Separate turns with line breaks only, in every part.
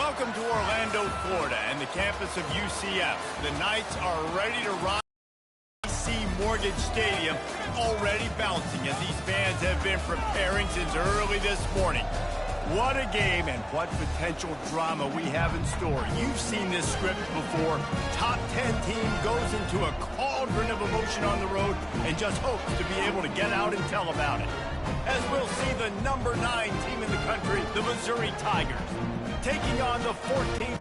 Welcome to Orlando, Florida, and the campus of UCF. The Knights are ready to rock Mortgage Stadium, already bouncing as these fans have been preparing since early this morning. What a game and what potential drama we have in store. You've seen this script before. Top 10 team goes into a cauldron of emotion on the road and just hopes to be able to get out and tell about it. As we'll see the number 9 team in the country, the Missouri Tigers, taking on the 14th.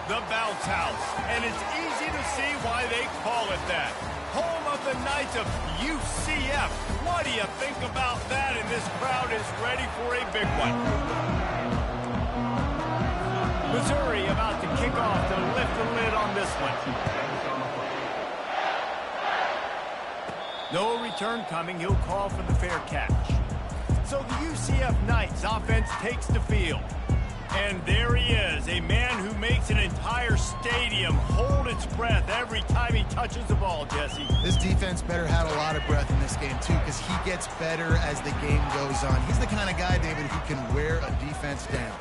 The Bounce House, and it's easy to see why they call it that. Home of the Knights of UCF. What do you think about that? And this crowd is ready for a big one. Missouri about to kick off to lift the lid on this one. No return coming. He'll call for the fair catch. So the UCF Knights offense takes the field. And there he is, a man who makes an entire stadium hold its breath every time he touches the ball, Jesse.
This defense better have a lot of breath in this game, too, because he gets better as the game goes on. He's the kind of guy, David, who can wear a defense down.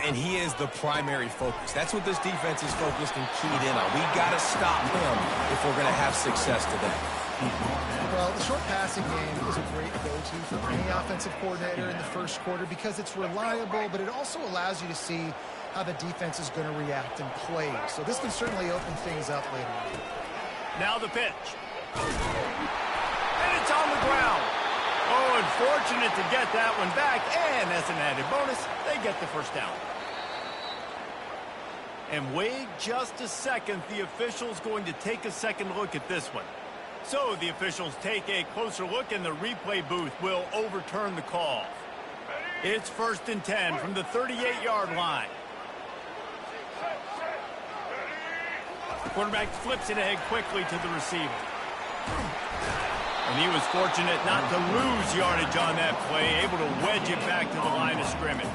And he is the primary focus. That's what this defense is focused and keyed in on. We got to stop him if we're going to have success today.
Well, the short passing game is a great go-to for any offensive coordinator in the first quarter because it's reliable, but it also allows you to see how the defense is going to react and play. So this can certainly open things up later on.
Now the pitch. And it's on the ground. Oh, unfortunate to get that one back, and as an added bonus, they get the first down. And wait just a second, the official's going to take a second look at this one. So the officials take a closer look, and the replay booth will overturn the call. It's 1st and 10 from the 38-yard line. The quarterback flips it ahead quickly to the receiver. And he was fortunate not to lose yardage on that play, able to wedge it back to the line of scrimmage.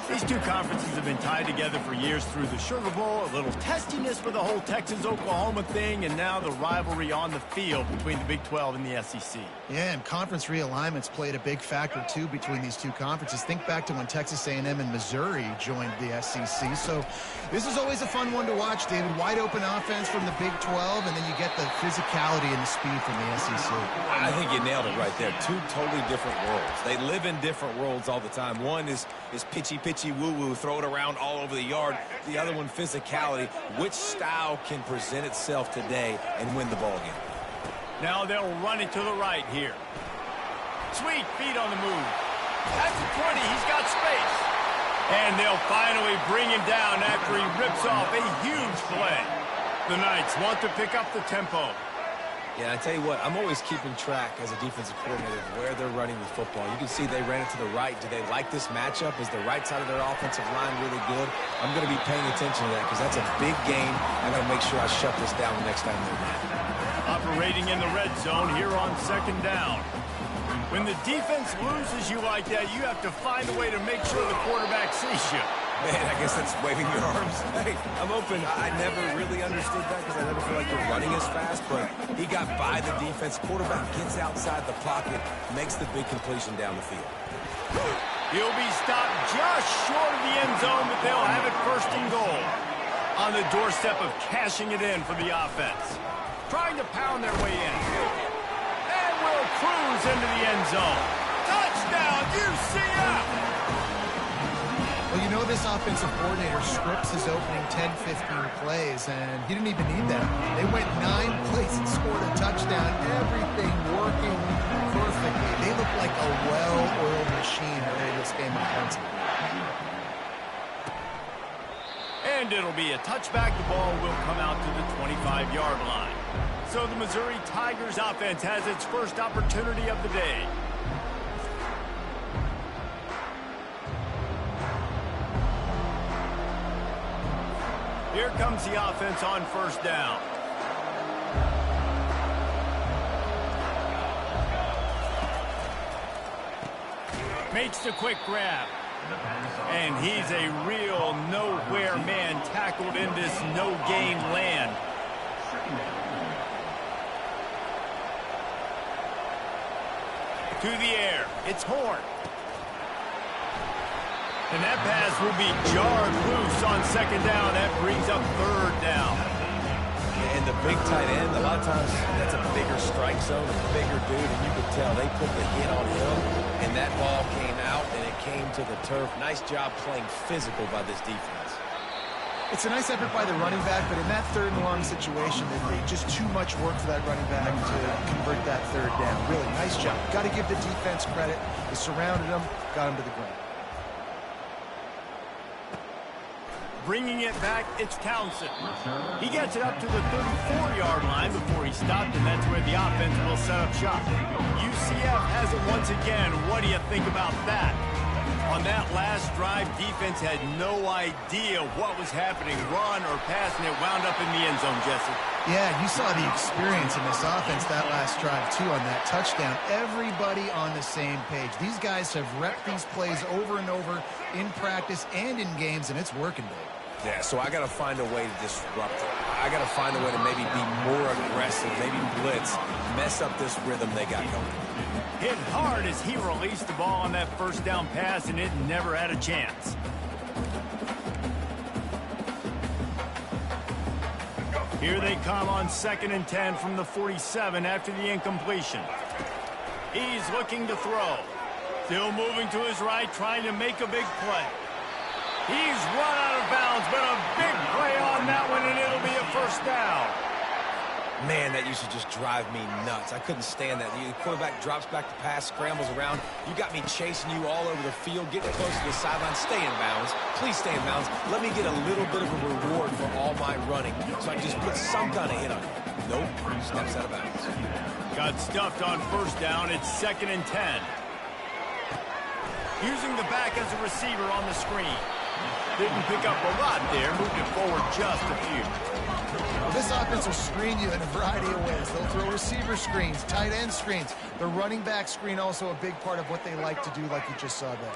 These two conferences have been tied together for years through the Sugar Bowl, a little testiness for the whole Texas-Oklahoma thing, and now the rivalry on the field between the Big 12 and the SEC.
Yeah, and conference realignments played a big factor, too, between these two conferences. Think back to when Texas A&M and Missouri joined the SEC. So this is always a fun one to watch, David. Wide-open offense from the Big 12, and then you get the physicality and the speed from the SEC.
I think you nailed it right there. Two totally different worlds. They live in different worlds all the time. One is pitchy woo-woo, throw it around all over the yard. The other one, physicality. Which style can present itself today and win the ball game?
Now they'll run it to the right here. Sweet feet on the move. At the 20, he's got space. And they'll finally bring him down after he rips off a huge play. The Knights want to pick up the tempo.
Yeah, I tell you what, I'm always keeping track as a defensive coordinator of where they're running the football. You can see they ran it to the right. Do they like this matchup? Is the right side of their offensive line really good? I'm going to be paying attention to that because that's a big game. I got to make sure I shut this down the next time they're in.
Operating in the red zone here on 2nd down. When the defense loses you like that, you have to find a way to make sure the quarterback sees you.
Man, I guess that's waving your arms. Hey, I'm open. I never really understood that because I never feel like you're running as fast, but he got by the defense. Quarterback gets outside the pocket, makes the big completion down the field.
He'll be stopped just short of the end zone, but they'll have it first and goal. On the doorstep of cashing it in for the offense. Trying to pound their way in. And will cruise into the end zone. Touchdown, UCF!
Well, you know this offensive coordinator scripts his opening 10, 15 plays, and he didn't even need that. They went 9 plays and scored a touchdown. Everything working perfectly. They look like a well-oiled machine ready to this game offensively.
And it'll be a touchback. The ball will come out to the 25-yard line. So the Missouri Tigers offense has its first opportunity of the day. Here comes the offense on first down. Makes the quick grab. And he's a real nowhere man tackled in this no-gain land. To the air. It's Horn. And that pass will be jarred loose on second down. That brings up third down.
And the big tight end, a lot of times that's a bigger strike zone, a bigger dude, and you could tell they put the hit on him, and that ball came out, and it came to the turf. Nice job playing physical by this defense.
It's a nice effort by the running back, but in that third and long situation, it just too much work for that running back to convert that third down. Really, nice job. Got to give the defense credit. They surrounded him, got him to the ground.
Bringing it back, it's Townsend. He gets it up to the 34-yard line before he stopped, and that's where the offense will set up shop. UCF has it once again. What do you think about that? On that last drive, defense had no idea what was happening, run or pass, and it wound up in the end zone, Jesse.
Yeah, you saw the experience in this offense that last drive, too, on that touchdown. Everybody on the same page. These guys have repped these plays over and over in practice and in games, and it's working, Dave.
Yeah, so I got to find a way to disrupt it. I got to find a way to maybe be more aggressive, maybe blitz, mess up this rhythm they got going.
Hit hard as he released the ball on that first down pass, and it never had a chance. Here they come on 2nd and 10 from the 47 after the incompletion. He's looking to throw. Still moving to his right, trying to make a big play. He's run out of bounds, but a big play on that one, and it'll be a first down.
Man, that used to just drive me nuts. I couldn't stand that. The quarterback drops back to pass, scrambles around. You got me chasing you all over the field, getting close to the sideline. Stay in bounds. Please stay in bounds. Let me get a little bit of a reward for all my running so I can just put some kind of hit on it. Nope, steps out of bounds.
Got stuffed on first down. It's 2nd and 10. Using the back as a receiver on the screen. Didn't pick up a lot there, moved it forward just a few.
Well, this offense will screen you in a variety of ways. They'll throw receiver screens, tight end screens. The running back screen also a big part of what they like to do, like you just saw there.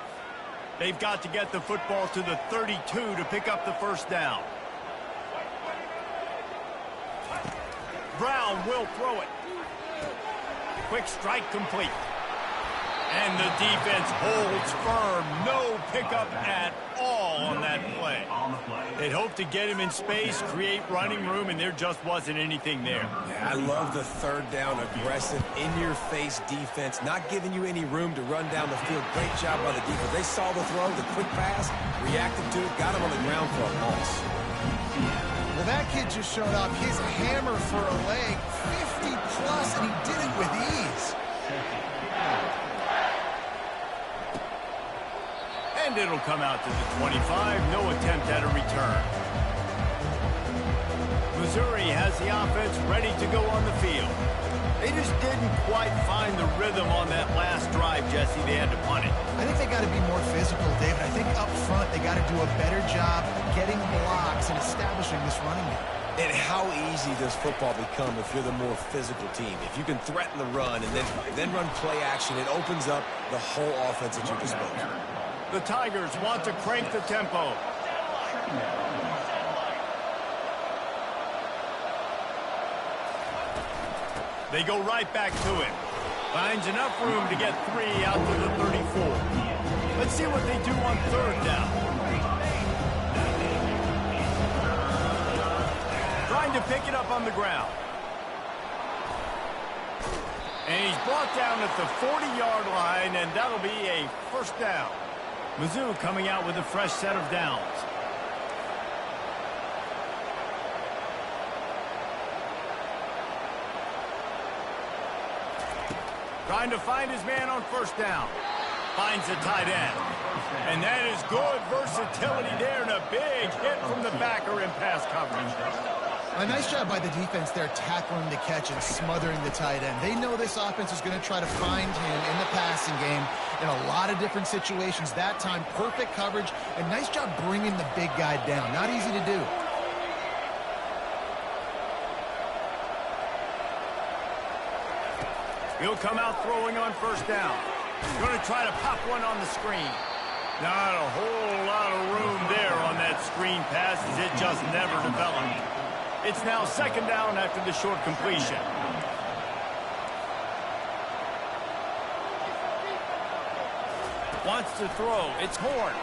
They've got to get the football to the 32 to pick up the first down. Brown will throw it. Quick strike complete. And the defense holds firm. No pickup at all on that play. They'd hoped to get him in space, create running room, and there just wasn't anything there.
Yeah, I love the third down, aggressive, in-your-face defense, not giving you any room to run down the field. Great job by the defense. They saw the throw, the quick pass, reacted to it, got him on the ground for a loss.
Well, that kid just showed off his hammer for a leg, 50-plus, and he did it with ease.
And it'll come out to the 25. No attempt at a return. Missouri has the offense ready to go on the field. They just didn't quite find the rhythm on that last drive, Jesse. They had to punt it.
I think they got to be more physical, David. I think up front they got to do a better job getting blocks and establishing this running game.
And how easy does football become if you're the more physical team? If you can threaten the run and then run play action, it opens up the whole offense at your disposal.
The Tigers want to crank the tempo. They go right back to him. Finds enough room to get 3 out to the 34. Let's see what they do on 3rd down. Trying to pick it up on the ground. And he's brought down at the 40-yard line, and that'll be a 1st down. Mizzou coming out with a fresh set of downs. Trying to find his man on 1st down. Finds the tight end. And that is good versatility there, and a big hit from the backer in pass coverage.
A nice job by the defense there, tackling the catch and smothering the tight end. They know this offense is going to try to find him in the passing game in a lot of different situations. That time, perfect coverage, and nice job bringing the big guy down. Not easy to do.
He'll come out throwing on 1st down. Going to try to pop one on the screen. Not a whole lot of room there on that screen pass, as it just never developed. It's now 2nd down after the short completion. Wants to throw. It's Horn.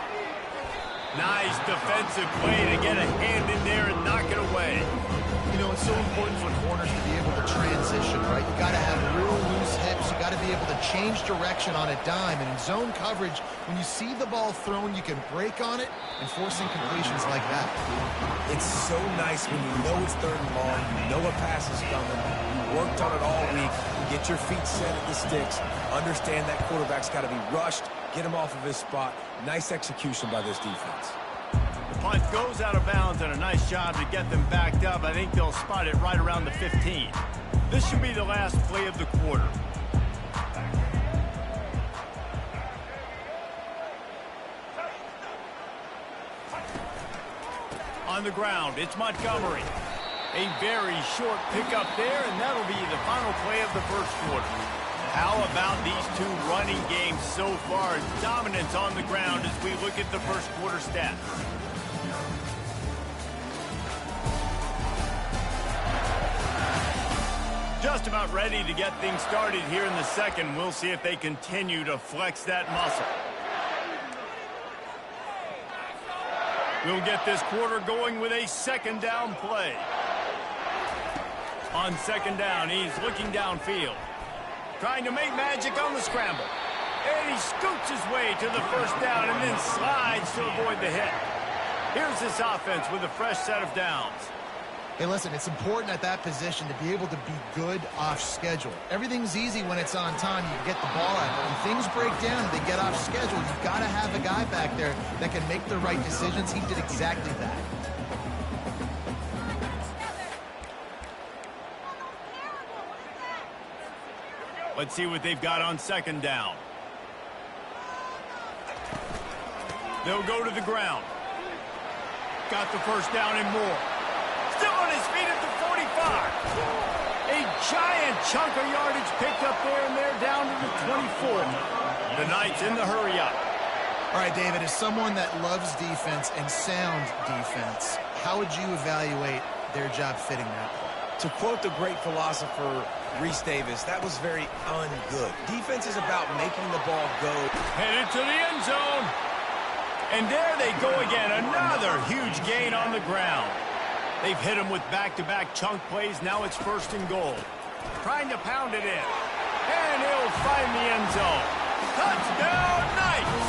Nice defensive play to get a hand in there and knock it away.
You know, it's so important for corners to be able to transition, right? You got to have real loose hips. You got to be able to change direction on a dime. And in zone coverage, when you see the ball thrown, you can break on it and force incompletions like that.
It's so nice when you know it's 3rd and long, you know a pass is coming, you worked on it all week, get your feet set at the sticks, understand that quarterback's got to be rushed, get him off of his spot. Nice execution by this defense.
The punt goes out of bounds, and a nice job to get them backed up. I think they'll spot it right around the 15. This should be the last play of the quarter. On the ground, it's Montgomery. A very short pickup there, and that'll be the final play of the 1st quarter. How about these two running games so far? Dominance on the ground as we look at the 1st quarter stats. Just about ready to get things started here in the 2nd. We'll see if they continue to flex that muscle. We'll get this quarter going with a 2nd down play. On 2nd down, he's looking downfield. Trying to make magic on the scramble. And he scoots his way to the 1st down and then slides to avoid the hit. Here's this offense with a fresh set of downs.
Hey, listen, it's important at that position to be able to be good off schedule. Everything's easy when it's on time. You get the ball out. When things break down and they get off schedule, you've got to have a guy back there that can make the right decisions. He did exactly that.
Let's see what they've got on 2nd down. They'll go to the ground. Got the 1st down and more. Still on his feet at the 45. A giant chunk of yardage picked up there, and they're down to the 24. The Knights in the hurry up.
All right, David, as someone that loves defense and sound defense, how would you evaluate their job fitting that play?
To quote the great philosopher Reese Davis, that was very ungood. Defense is about making the ball go.
Headed to the end zone. And there they go again. Another huge gain on the ground. They've hit him with back-to-back chunk plays. Now it's 1st and goal. Trying to pound it in. And he'll find the end zone. Touchdown, Knights!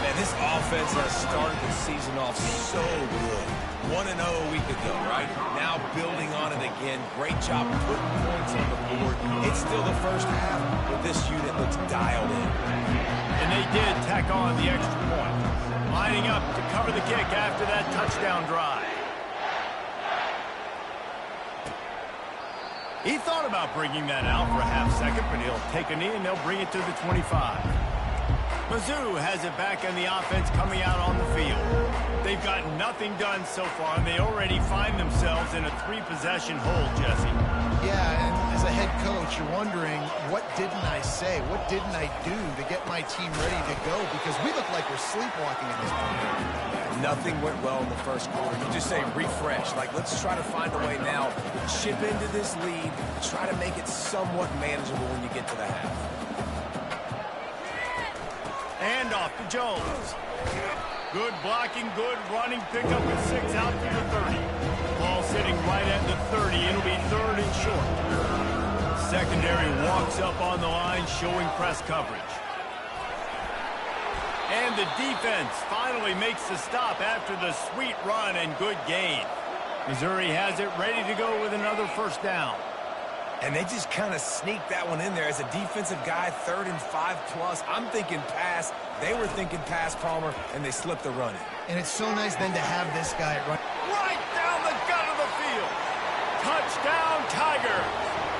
Man, this offense has started the season off so good. 1-0 a week ago, right? Now building on it again. Great job putting points on the board. It's still the 1st half, but this unit looks dialed in.
And they did tack on the extra point. Lining up to cover the kick after that touchdown drive. He thought about bringing that out for a half second, but he'll take a knee and they'll bring it to the 25. Mizzou has it back in the offense coming out on the field. They've got nothing done so far, and they already find themselves in a 3-possession hole, Jesse.
Yeah, and as a head coach, you're wondering, what didn't I say? What didn't I do to get my team ready to go? Because we look like we're sleepwalking at this point.
Nothing went well in the first quarter. You just say refresh. Like, let's try to find a way now to chip into this lead, try to make it somewhat manageable when you get to the half.
And off to Jones. Good blocking, good running, pickup at 6 out to the 30. Ball sitting right at the 30. It'll be 3rd and short. Secondary walks up on the line, showing press coverage. And the defense finally makes the stop after the sweet run and good gain. Missouri has it ready to go with another first down.
And they just kind of sneaked that one in there as a defensive guy, 3rd and 5+. I'm thinking pass. They were thinking pass, Palmer, and they slipped the run in.
And it's so nice then to have this guy run
Right down the gut of the field. Touchdown, Tiger.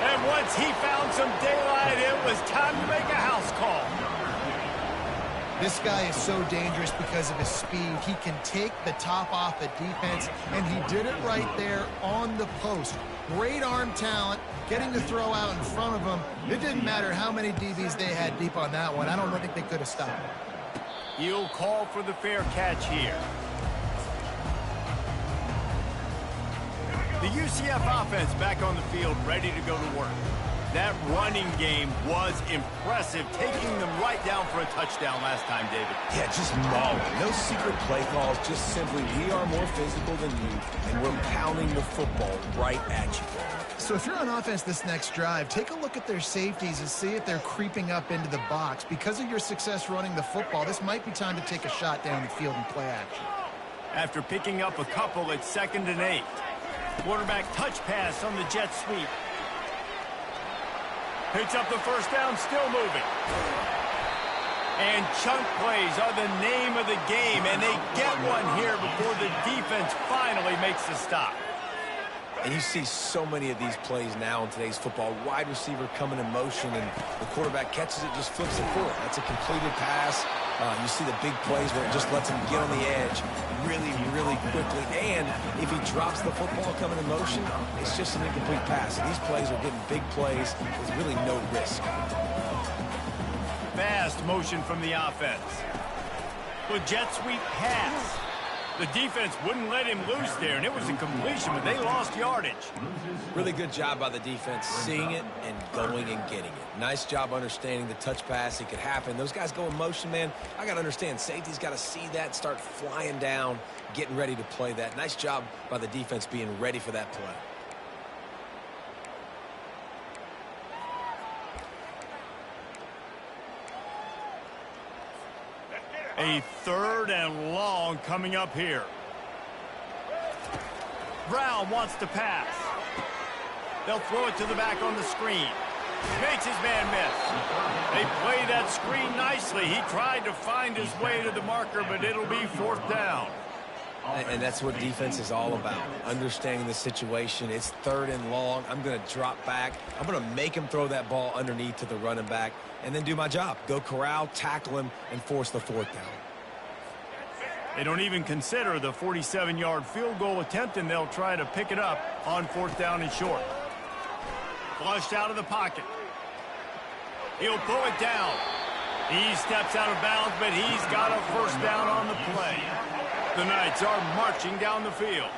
And once he found some daylight, it was time to make a house call.
This guy is so dangerous because of his speed. He can take the top off the defense, and he did it right there on the post. Great arm talent, getting the throw out in front of him. It didn't matter how many DBs they had deep on that one. I don't think they could have stopped him.
He'll call for the fair catch here. The UCF offense back on the field, ready to go to work. That running game was impressive, taking them right down for a touchdown last time, David.
Yeah, just mauling. No secret play calls, just simply we are more physical than you, and we're pounding the football right at you.
So if you're on offense this next drive, take a look at their safeties and see if they're creeping up into the box. Because of your success running the football, this might be time to take a shot down the field and play action.
After picking up a couple at 2nd and 8. Quarterback touch pass on the jet sweep. Picks up the first down, still moving. And chunk plays are the name of the game, and they get one here before the defense finally makes the stop.
And you see so many of these plays now in today's football. Wide receiver coming in motion, and the quarterback catches it, just flips it forward. That's a completed pass. You see the big plays where it just lets him get on the edge really, really quickly. And if he drops the football coming in motion, it's just an incomplete pass. And these plays are getting big plays with really no risk.
Fast motion from the offense. The jet sweep pass. The defense wouldn't let him loose there, and it was a completion, but they lost yardage.
Really good job by the defense, seeing it and going and getting it. Nice job understanding the touch pass. It could happen. Those guys go in motion, man. I got to understand, safety's got to see that, start flying down, getting ready to play that. Nice job by the defense being ready for that play.
A 3rd and long coming up here. Brown wants to pass. They'll throw it to the back on the screen. Makes his man miss. They play that screen nicely. He tried to find his way to the marker, but it'll be 4th down.
And that's what defense is all about, understanding the situation. It's 3rd and long. I'm going to drop back. I'm going to make him throw that ball underneath to the running back and then do my job. Go corral, tackle him, and force the 4th down.
They don't even consider the 47-yard field goal attempt, and they'll try to pick it up on 4th down and short. Flushed out of the pocket. He'll pull it down. He steps out of bounds, but he's got a first down on the play. The Knights are marching down the field.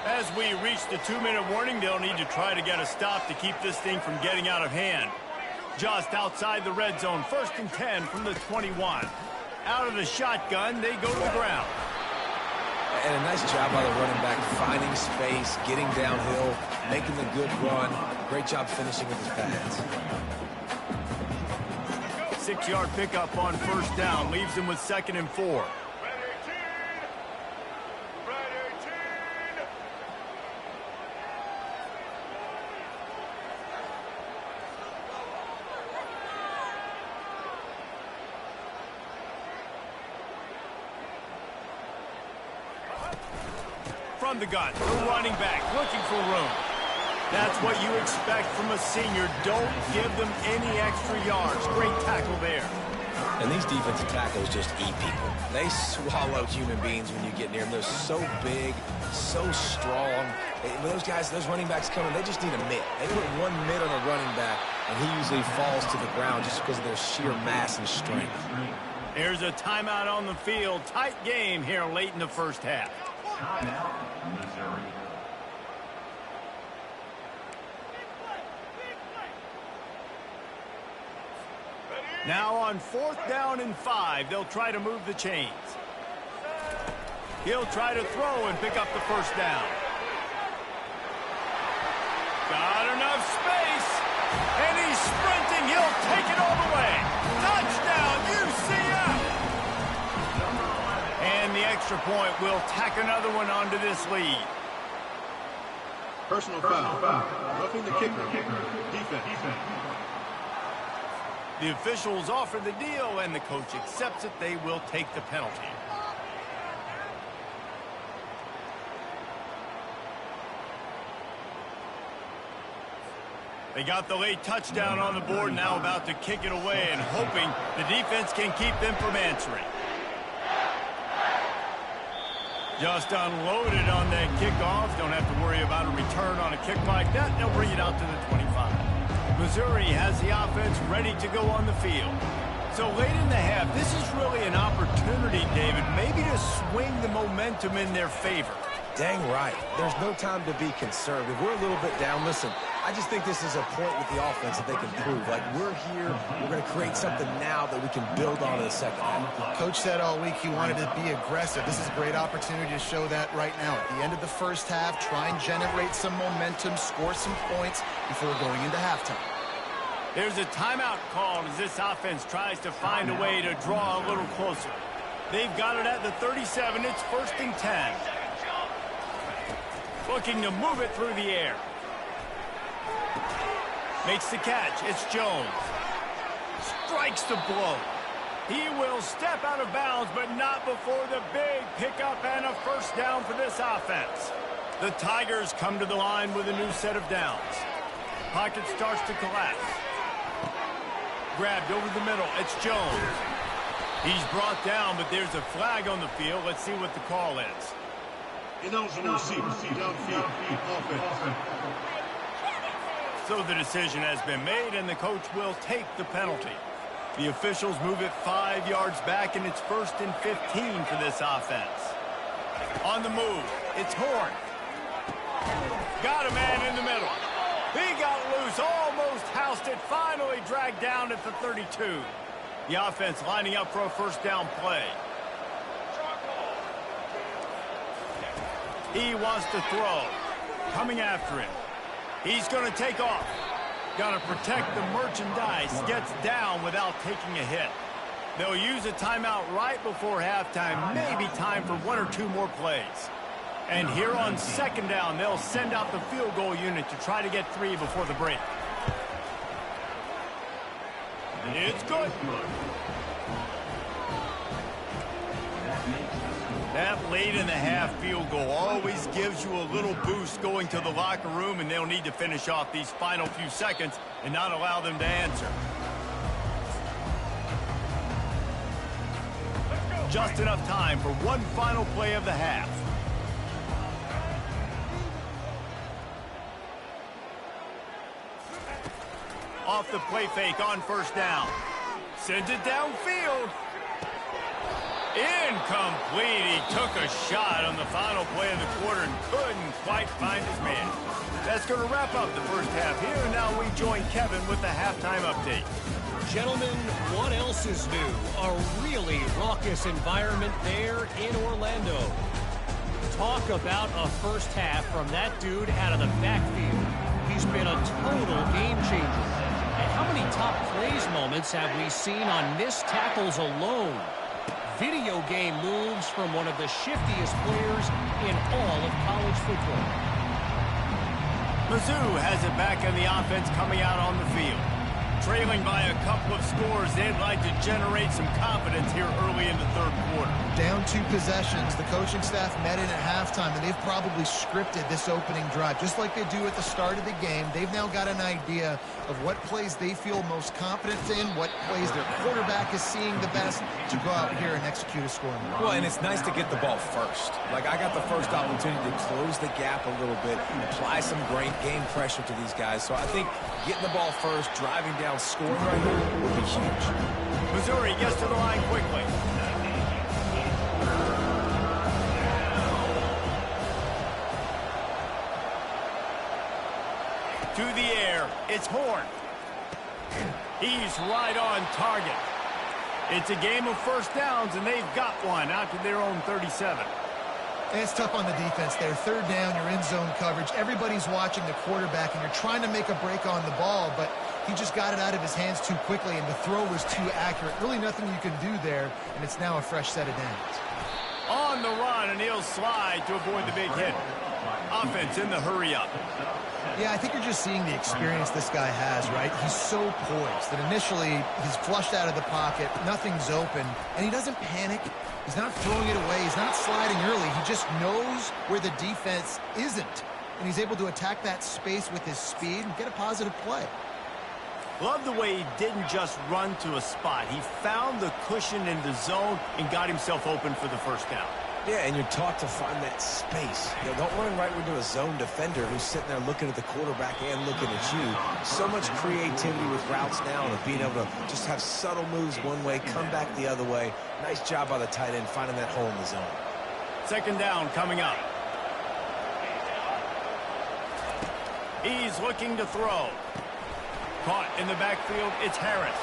As we reach the 2-minute warning, they'll need to try to get a stop to keep this thing from getting out of hand. Just outside the red zone, 1st and 10 from the 21. Out of the shotgun, they go to the ground.
And a nice job by the running back, finding space, getting downhill, making the good run. Great job finishing with his pads.
6-yard pickup on 1st down, leaves him with 2nd and 4. From the gun, the running back looking for room. That's what you expect from a senior. Don't give them any extra yards. Great tackle there.
And these defensive tackles just eat people. They swallow human beings when you get near them. They're so big, so strong. Those guys, those running backs coming, they just need a mitt. They put one mitt on a running back, and he usually falls to the ground just because of their sheer mass and strength.
Here's a timeout on the field. Tight game here late in the first half.
Timeout, Missouri.
Now on 4th down and 5, they'll try to move the chains. He'll try to throw and pick up the first down. Got enough space, and he's sprinting. He'll take it all the way. Touchdown, UCF! And the extra point will tack another one onto this lead.
Personal foul. Roughing the kicker. Defense.
The officials offer the deal, and the coach accepts it. They will take the penalty. They got the late touchdown on the board, now about to kick it away and hoping the defense can keep them from answering. Just unloaded on that kickoff. Don't have to worry about a return on a kick like that. They'll bring it out to the 25. Missouri has the offense ready to go on the field. So late in the half, this is really an opportunity, David, maybe to swing the momentum in their favor.
Dang right. There's no time to be conservative. We're a little bit down. Listen, I just think this is a point with the offense that they can prove. Like, we're here, we're going to create something now that we can build on in the second half.
Coach said all week he wanted to be aggressive. This is a great opportunity to show that right now. At the end of the first half, try and generate some momentum, score some points before going into halftime.
There's a timeout called as this offense tries to find a way to draw a little closer. They've got it at the 37. It's 1st and 10. Looking to move it through the air. Makes the catch. It's Jones. Strikes the blow. He will step out of bounds, but not before the big pickup and a first down for this offense. The Tigers come to the line with a new set of downs. Pocket starts to collapse. Grabbed over the middle. It's Jones. He's brought down, but there's a flag on the field. Let's see what the call is. So the decision has been made, and the coach will take the penalty. The officials move it 5 yards back, and it's 1st and 15 for this offense. On the move, it's Horn. Got a man in the middle. He got loose, almost housed it, finally dragged down at the 32. The offense lining up for a first down play. He wants to throw. Coming after him. He's going to take off. Got to protect the merchandise. Gets down without taking a hit. They'll use a timeout right before halftime. Maybe time for 1 or 2 more plays. And here on 2nd down, they'll send out the field goal unit to try to get 3 before the break. It's good. That late in the half field goal always gives you a little boost going to the locker room, and they'll need to finish off these final few seconds and not allow them to answer. Just enough time for one final play of the half. Off the play fake on first down. Sends it downfield. Incomplete. He took a shot on the final play of the quarter and couldn't quite find his man. That's going to wrap up the first half here. And now we join Kevin with the halftime update.
Gentlemen, what else is new? A really raucous environment there in Orlando. Talk about a first half from that dude out of the backfield. He's been a total game changer. And how many top plays moments have we seen on missed tackles alone? Video game moves from one of the shiftiest players in all of college football.
Mizzou has it back in the offense coming out on the field. Trailing by a couple of scores, they'd like to generate some confidence here early in the third quarter.
Down 2 possessions. The coaching staff met in at halftime, and they've probably scripted this opening drive. Just like they do at the start of the game, they've now got an idea of what plays they feel most confident in, what plays their quarterback is seeing the best to go out here and execute a scoring drive.
Well, and it's nice to get the ball first. Like, I got the first opportunity to close the gap a little bit, apply some great game pressure to these guys. So I think getting the ball first, driving down, scoring right here would be huge.
Missouri gets to the line quickly. To the air, it's Horn. He's right on target. It's a game of first downs, and they've got one out to their own 37.
And it's tough on the defense there. Third down, you're in zone coverage. Everybody's watching the quarterback, and you're trying to make a break on the ball, but he just got it out of his hands too quickly, and the throw was too accurate. Really nothing you can do there, and it's now a fresh set of downs.
On the run, and he'll slide to avoid the big hit. Offense in the hurry-up.
Yeah, I think you're just seeing the experience this guy has, right? He's so poised that initially he's flushed out of the pocket, nothing's open, and he doesn't panic. He's not throwing it away. He's not sliding early. He just knows where the defense isn't, and he's able to attack that space with his speed and get a positive play.
Love the way he didn't just run to a spot. He found the cushion in the zone and got himself open for the first down.
Yeah, and you're taught to find that space. You know, don't run right into a zone defender who's sitting there looking at the quarterback and looking at you. So much creativity with routes now and being able to just have subtle moves one way, come back the other way. Nice job by the tight end finding that hole in the zone.
Second down coming up. He's looking to throw. Caught in the backfield, it's Harris.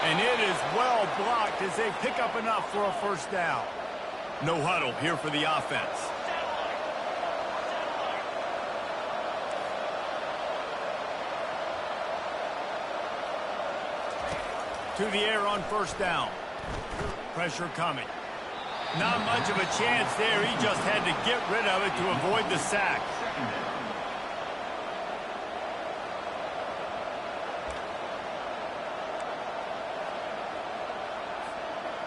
And it is well blocked as they pick up enough for a first down. No huddle here for the offense. To the air on first down. Pressure coming. Not much of a chance there. He just had to get rid of it to avoid the sack.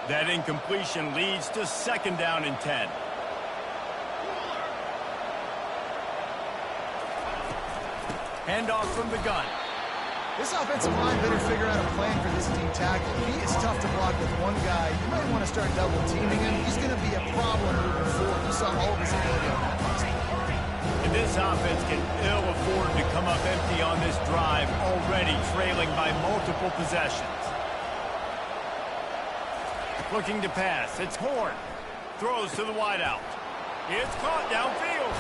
That incompletion leads to second down and 10. Handoff from the gun.
This offensive line better figure out a plan for this D tackle. He is tough to block with one guy. You might want to start double teaming him. He's going to be a problem moving forward. You saw all of his ability on that last time.
And this offense can ill afford to come up empty on this drive, already trailing by multiple possessions. Looking to pass. It's Horn. Throws to the wideout. It's caught downfield.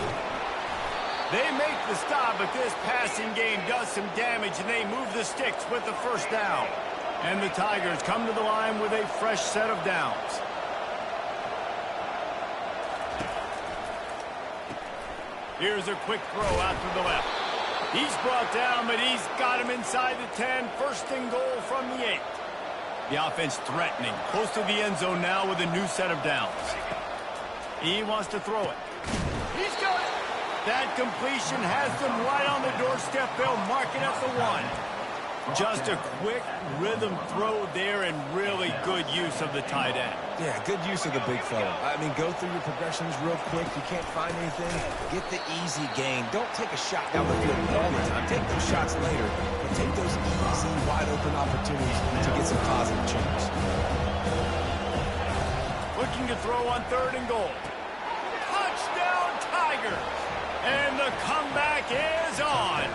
They make the stop, but this passing game does some damage, and they move the sticks with the first down. And the Tigers come to the line with a fresh set of downs. Here's a quick throw out to the left. He's brought down, but he's got him inside the 10. First and goal from the 8. The offense threatening, close to the end zone now with a new set of downs. He wants to throw it. He's got it. That completion has them right on the doorstep. They'll mark it at the 1. Just a quick rhythm throw there and really good use of the tight end.
Yeah, good use of the big fella. I mean, go through your progressions real quick. You can't find anything. Get the easy gain. Don't take a shot down the field all the time. Take those shots later, but take those easy, wide-open opportunities to get some positive change.
Looking to throw on third and goal. Touchdown, Tigers! And the comeback is on.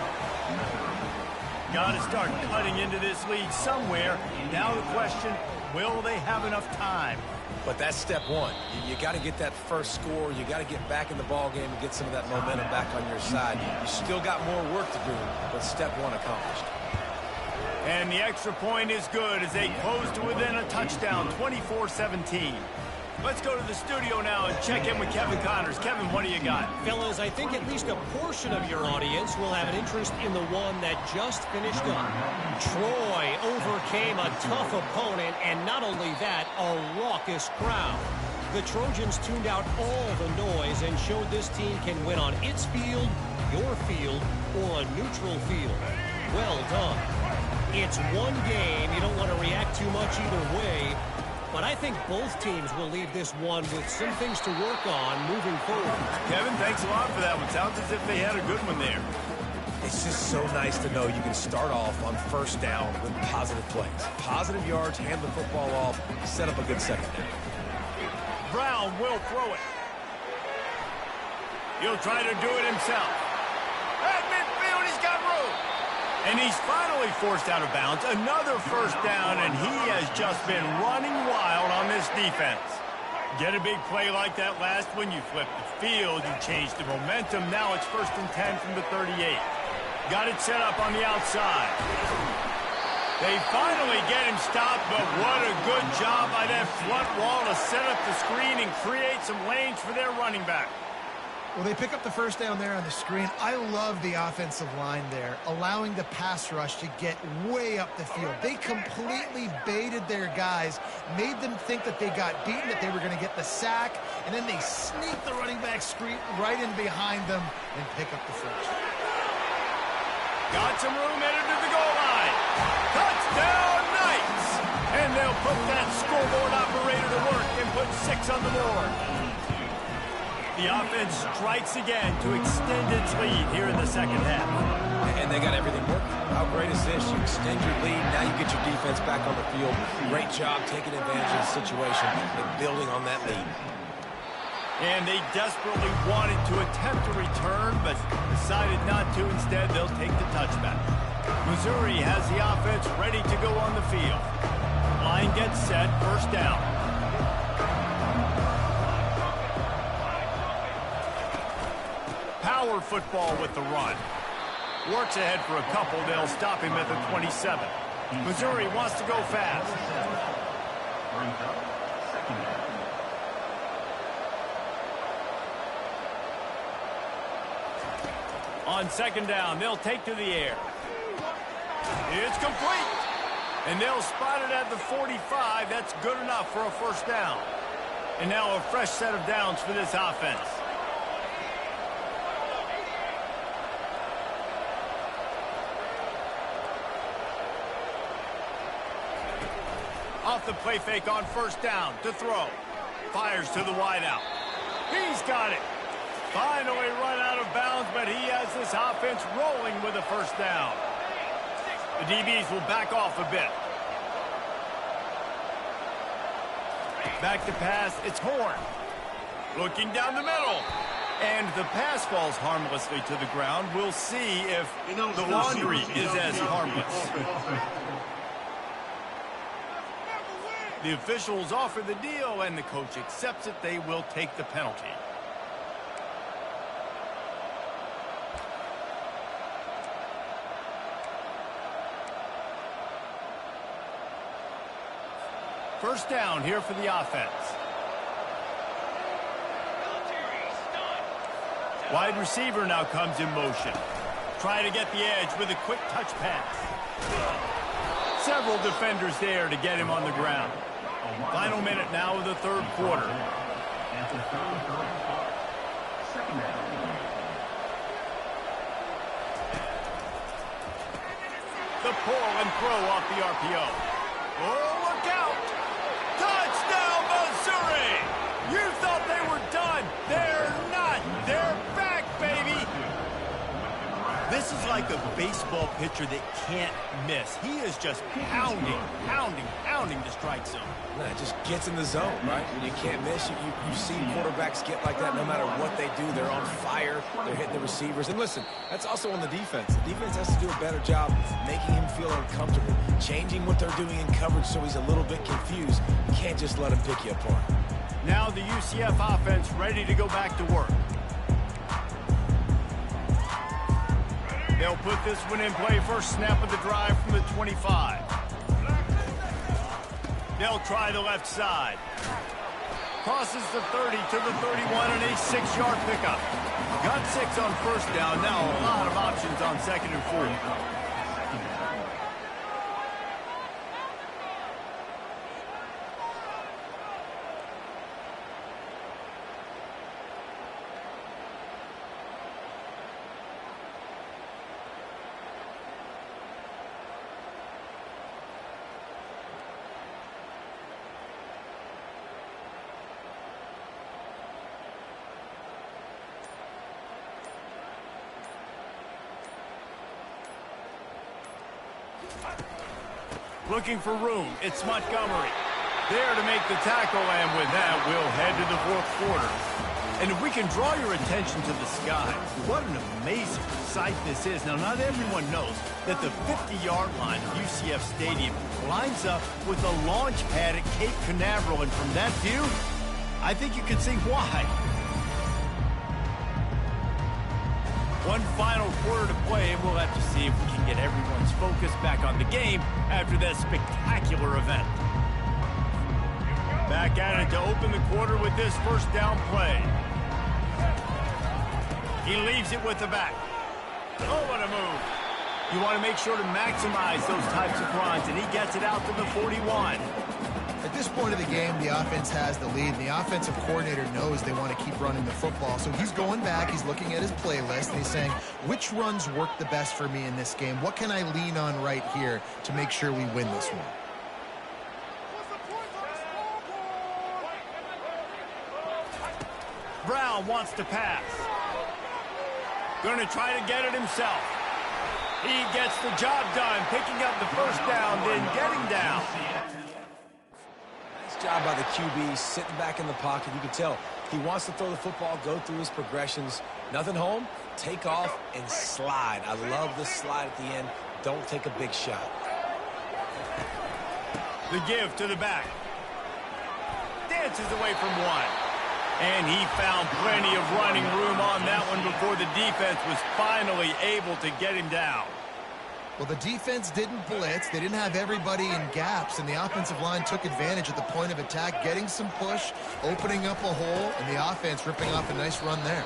Got to start cutting into this lead somewhere. Now the question, will they have enough time?
But that's step one. You got to get that first score. You got to get back in the ball game and get some of that momentum back on your side. You still got more work to do, but step one accomplished.
And the extra point is good as they close to within a touchdown, 24-17. Let's go to the studio now and check in with Kevin Connors. Kevin, what do you got?
Fellas, I think at least a portion of your audience will have an interest in the one that just finished up. Troy overcame a tough opponent, and not only that, a raucous crowd. The Trojans tuned out all the noise and showed this team can win on its field, your field, or a neutral field. Well done. It's one game. You don't want to react too much either way. But I think both teams will leave this one with some things to work on moving forward.
Kevin, thanks a lot for that one. Sounds as if they had a good one there.
It's just so nice to know you can start off on first down with positive plays. Positive yards, hand the football off, set up a good second down.
Brown will throw it. He'll try to do it himself. At midfield, he's got room. And he's finally forced out of bounds. Another first down, and he has just been running wild on this defense. Get a big play like that last one, you flip the field, you change the momentum. Now it's 1st and 10 from the 38. Got it set up on the outside. They finally get him stopped, but what a good job by that front wall to set up the screen and create some lanes for their running back.
Well, they pick up the first down there on the screen. I love the offensive line there, allowing the pass rush to get way up the field. They completely baited their guys, made them think that they got beaten, that they were going to get the sack, and then they sneak the running back screen right in behind them and pick up the first.
Got some room headed to the goal line. Touchdown, Knights! And they'll put that scoreboard operator to work and put 6 on the board. The offense strikes again to extend its lead here in the second half.
And they got everything working. How great is this? You extend your lead, now you get your defense back on the field. Great job taking advantage of the situation and building on that lead.
And they desperately wanted to attempt a return, but decided not to. Instead, they'll take the touchback. Missouri has the offense ready to go on the field. Line gets set, first down. Power football with the run. Works ahead for a couple. They'll stop him at the 27. Missouri wants to go fast. On second down, they'll take to the air. It's complete. And they'll spot it at the 45. That's good enough for a first down. And now a fresh set of downs for this offense. Off the play fake on first down to throw. Fires to the wideout. He's got it. Finally run out of bounds, but he has this offense rolling with a first down. The DBs will back off a bit. Back to pass, it's Horn. Looking down the middle. And the pass falls harmlessly to the ground. We'll see if the laundry is as harmless. The officials offer the deal, and the coach accepts it. They will take the penalty. First down here for the offense. Wide receiver now comes in motion. Try to get the edge with a quick touch pass. Several defenders there to get him on the ground. Final minute now of the third quarter. The pull and throw off the RPO. Oh, look out! Touchdown, Missouri! You thought they were done. They're not. They're back, baby. This is like a baseball pitcher that can't miss. He is just pounding the strike zone.
No, it just gets in the zone, right? When you can't miss, you see quarterbacks get like that no matter what they do. They're on fire. They're hitting the receivers. And listen, that's also on the defense. The defense has to do a better job making him feel uncomfortable, changing what they're doing in coverage so he's a little bit confused. You can't just let him pick you apart.
Now the UCF offense ready to go back to work. They'll put this one in play. First snap of the drive from the 25. They'll try the left side. Crosses the 30 to the 31 and a 6-yard pickup. Got 6 on first down. Now a lot of options on second and 4. Looking for room. It's Montgomery. There to make the tackle, and with that, we'll head to the fourth quarter. And if we can draw your attention to the sky, what an amazing sight this is. Now, not everyone knows that the 50-yard line of UCF Stadium lines up with the launch pad at Cape Canaveral. And from that view, I think you can see why. One final quarter to play, and we'll have to see if we can get everyone's focus back on the game after that spectacular event. Back at it to open the quarter with this first down play. He leaves it with the back. Oh, what a move. You want to make sure to maximize those types of runs, and he gets it out to the 41.
At this point of the game, the offense has the lead, and the offensive coordinator knows they want to keep running the football. So he's going back, he's looking at his playlist, and he's saying, which runs work the best for me in this game? What can I lean on right here to make sure we win this one?
Brown wants to pass. Going to try to get it himself. He gets the job done, picking up the first down, then getting down.
Nice job by the QB, sitting back in the pocket. You can tell he wants to throw the football, go through his progressions. Nothing home, take off, and slide. I love the slide at the end. Don't take a big shot.
The give to the back. Dances away from one. And he found plenty of running room on that one before the defense was finally able to get him down.
Well, the defense didn't blitz. They didn't have everybody in gaps, and the offensive line took advantage at the point of attack, getting some push, opening up a hole, and the offense ripping off a nice run there.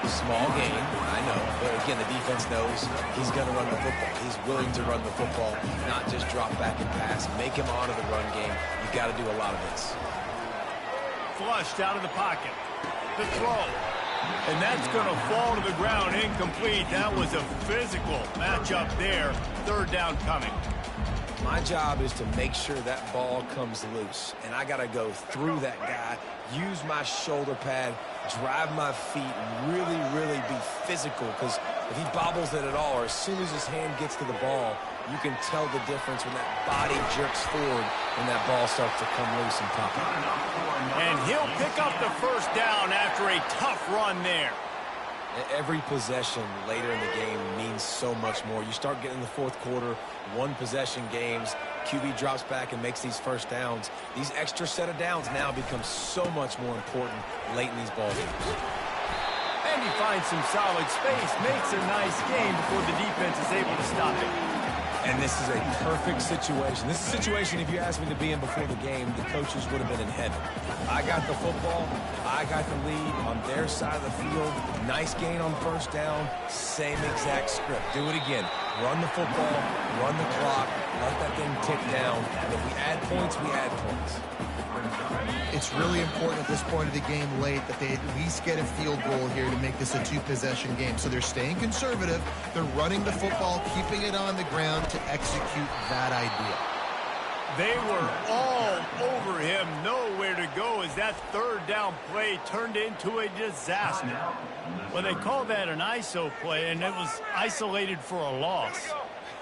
Small game, I know. But again, the defense knows he's going to run the football. He's willing to run the football, not just drop back and pass. Make him honor the run game. You got to do a lot of this.
Flushed out of the pocket. The throw. And that's going to fall to the ground incomplete. That was a physical matchup there. Third down coming.
My job is to make sure that ball comes loose. And I got to go through that guy, use my shoulder pad, drive my feet, and really be physical. Because if he bobbles it at all, or as soon as his hand gets to the ball, you can tell the difference when that body jerks forward and that ball starts to come loose and pop out.
And he'll pick up the first down after a tough run there.
Every possession later in the game means so much more. You start getting in the fourth quarter, one possession games, QB drops back and makes these first downs. These extra set of downs now become so much more important late in these ball games.
And he finds some solid space, makes a nice game before the defense is able to stop it.
And this is a perfect situation. This is a situation, if you asked me to be in before the game, the coaches would have been in heaven. I got the football. I got the lead on their side of the field. Nice gain on first down. Same exact script. Do it again. Run the football. Run the clock. Let that thing tick down. And if we add points, we add points.
It's really important at this point of the game late that they at least get a field goal here to make this a two-possession game. So they're staying conservative. They're running the football, keeping it on the ground to execute that idea.
They were all over him, nowhere to go as that third down play turned into a disaster. Well, they called that an ISO play, and it was isolated for a loss.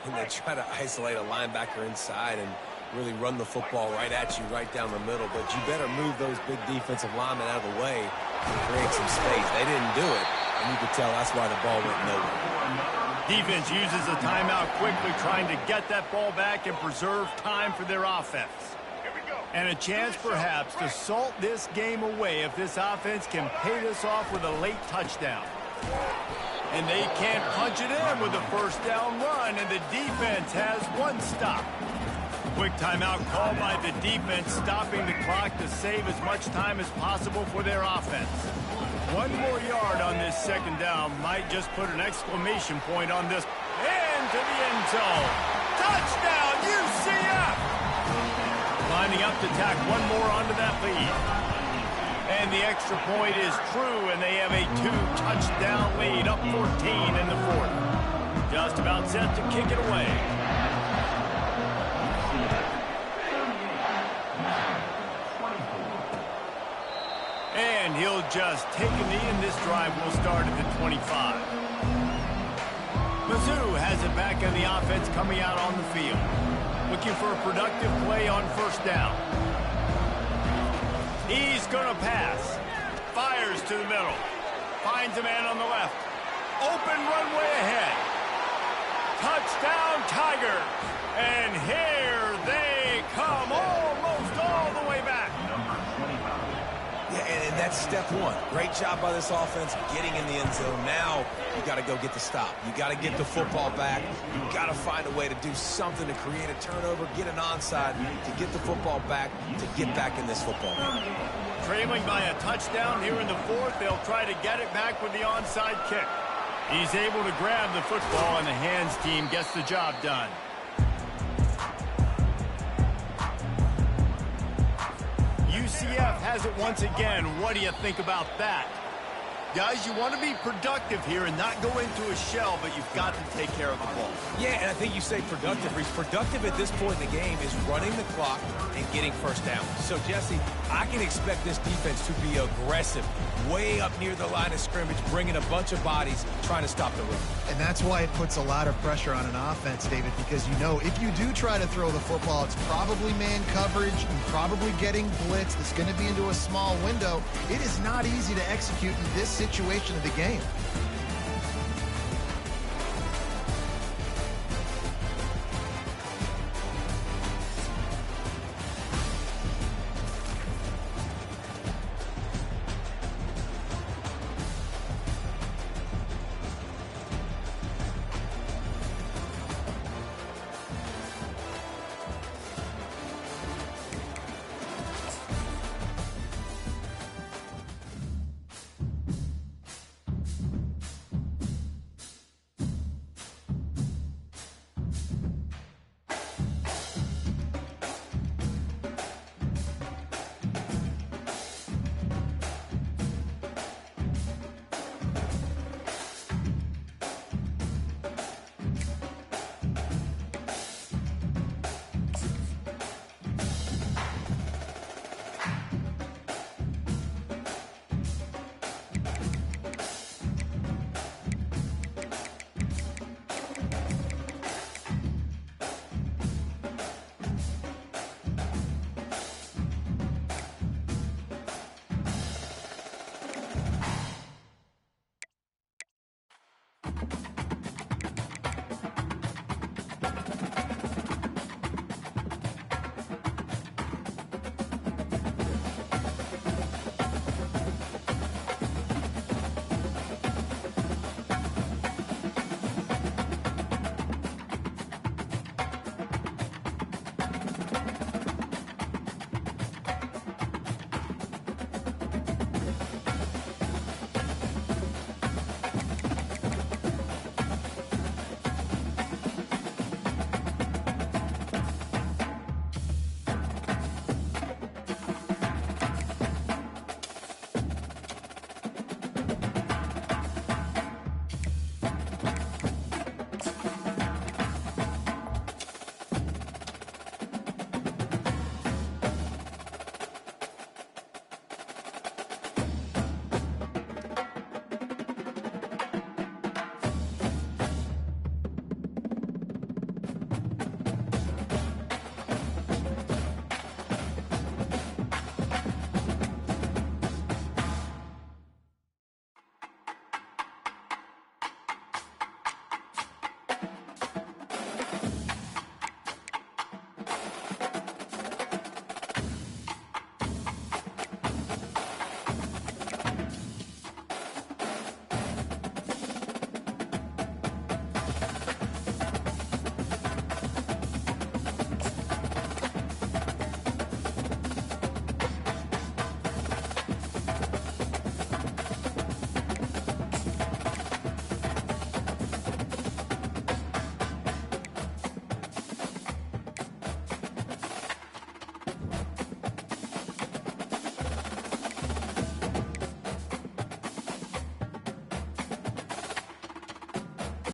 And they try to isolate a linebacker inside and really run the football right at you, right down the middle. But you better move those big defensive linemen out of the way and create some space. They didn't do it, and you could tell that's why the ball went nowhere.
Defense uses a timeout quickly, trying to get that ball back and preserve time for their offense. And a chance perhaps to salt this game away if this offense can pay this off with a late touchdown. And they can't punch it in with a first down run, and the defense has one stop. Quick timeout called by the defense, stopping the clock to save as much time as possible for their offense. One more yard on this second down might just put an exclamation point on this. Into the end zone. Touchdown, UCF! Lining up to tack one more onto that lead. And the extra point is true, and they have a two-touchdown lead, up 14 in the fourth. Just about set to kick it away. And he'll just take a knee, and this drive will start at the 25. Mizzou has it back on the offense coming out on the field. Looking for a productive play on first down. He's going to pass. Fires to the middle. Finds a man on the left. Open runway ahead. Touchdown Tigers. And here they come almost all the way back.
Yeah, and that's step one. Great job by this offense getting in the end zone. Now you got to go get the stop. You got to get the football back. You got to find a way to do something to create a turnover, get an onside, to get the football back, to get back in this football game.
Trailing by a touchdown here in the fourth. They'll try to get it back with the onside kick. He's able to grab the football, and the hands team gets the job done. UCF has it once again. What do you think about that? Guys, you want to be productive here and not go into a shell, but you've got to take care of the ball.
Yeah, and I think you say productive. Reece. Productive at this point in the game is running the clock and getting first down. So, Jesse, I can expect this defense to be aggressive, way up near the line of scrimmage, bringing a bunch of bodies, trying to stop the run.
And that's why it puts a lot of pressure on an offense, David, because you know if you do try to throw the football, it's probably man coverage, and probably getting blitzed. It's going to be into a small window. It is not easy to execute in this situation of the game.